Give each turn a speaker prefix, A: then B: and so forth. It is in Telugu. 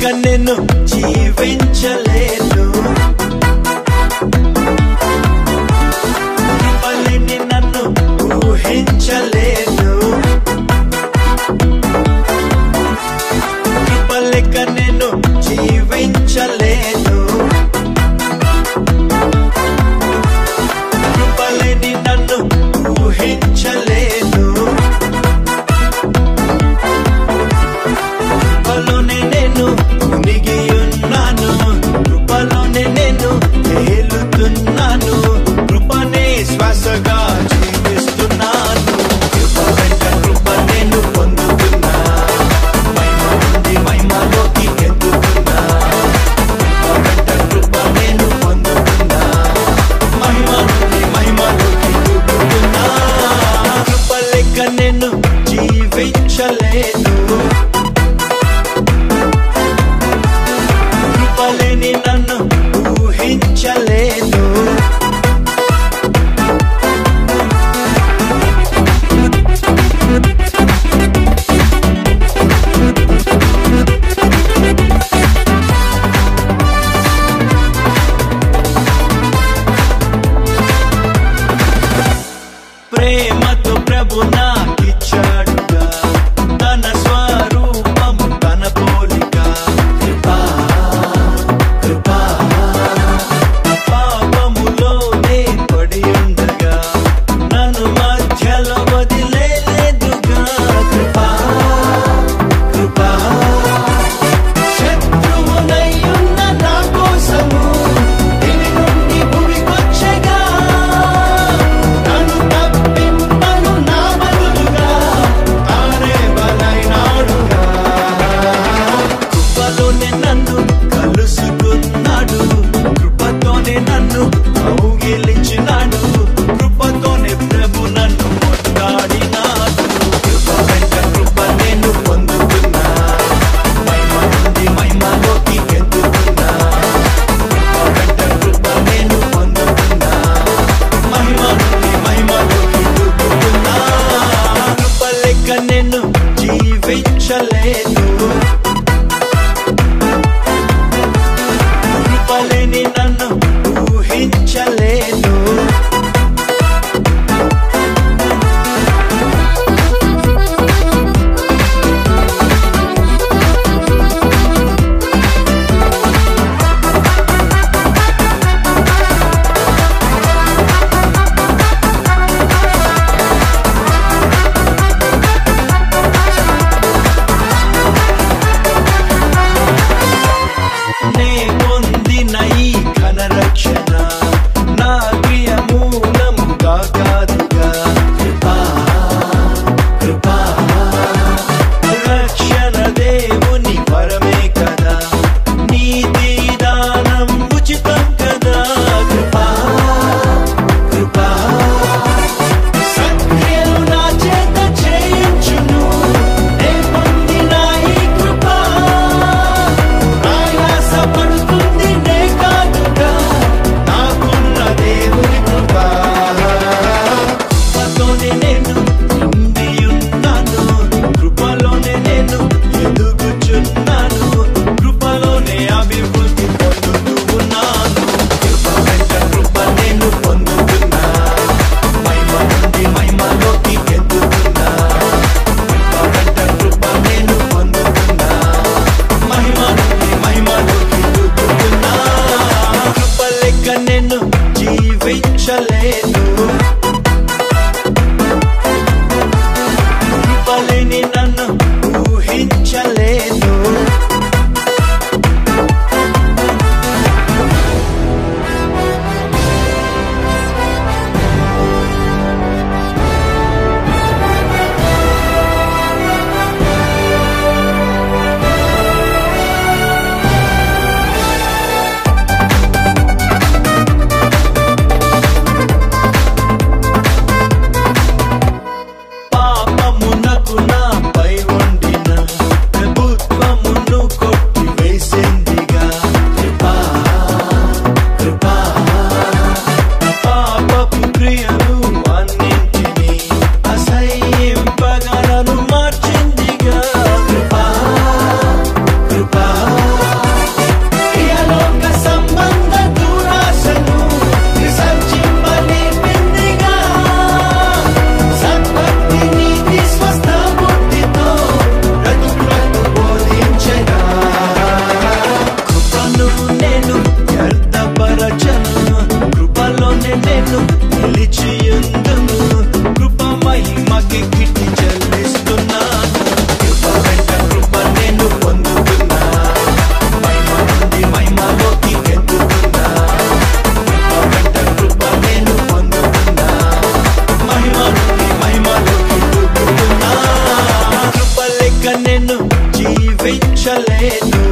A: నేను జీవించలేను కృపలేని నన్ను ఊహించలేను కృపలేక నేను జీవించలేను కృపలేని నన్ను ఊహించలేను కృపలోనే నేను మునిగి ఉన్నాను కృపలోనే నేను తేలుతున్నాను కృపనే శ్వాసగా జీవిస్తున్నాను కృప వెంట కృప నేను పొందుతున్నా మహిమ నుండి మహిమలోకి ఎదుగుతున్నా కృప వెంట కృప నేను పొందుతున్నా మహిమ నుండి మహిమలోకి ఎదుగుతున్నా కృప లేక నేను జీవించలేను కృపలేని నన్ను ఊహించలేను ప్రేమతో ప్రభు నాకిచ్చాడుగా తన స్వరూపము తన పోలిక కృపా కృపా పాపములోనే పడి ఉండగా నన్ను మధ్యలో వదిలేదుగా కృపా కృపా శత్రువునై ఉన్న నా కోసము దివి నుండి భూమికొచ్చగా నన్ను తప్పింపను నా బదులుగా తానే బలైనాడుగా కృపలోనే నన్ను కలుసుకున్నాడు కృపతోనే నన్ను కౌగిలించినాడు కృపతోనే ప్రభు నన్ను ముద్దాడినాడు కృప వెంట కృప నేను పొందుతున్నా మహిమ నుండి మహిమలోకి ఎదుగుతున్నా కృప వెంట కృప నేను పొందుతున్నా మహిమ నుండి మహిమలోకి ఎదుగుతున్నా కృప లేక నేను జీవించలేను కృపలేని నన్ను ఊహించలేను ఊహించలేను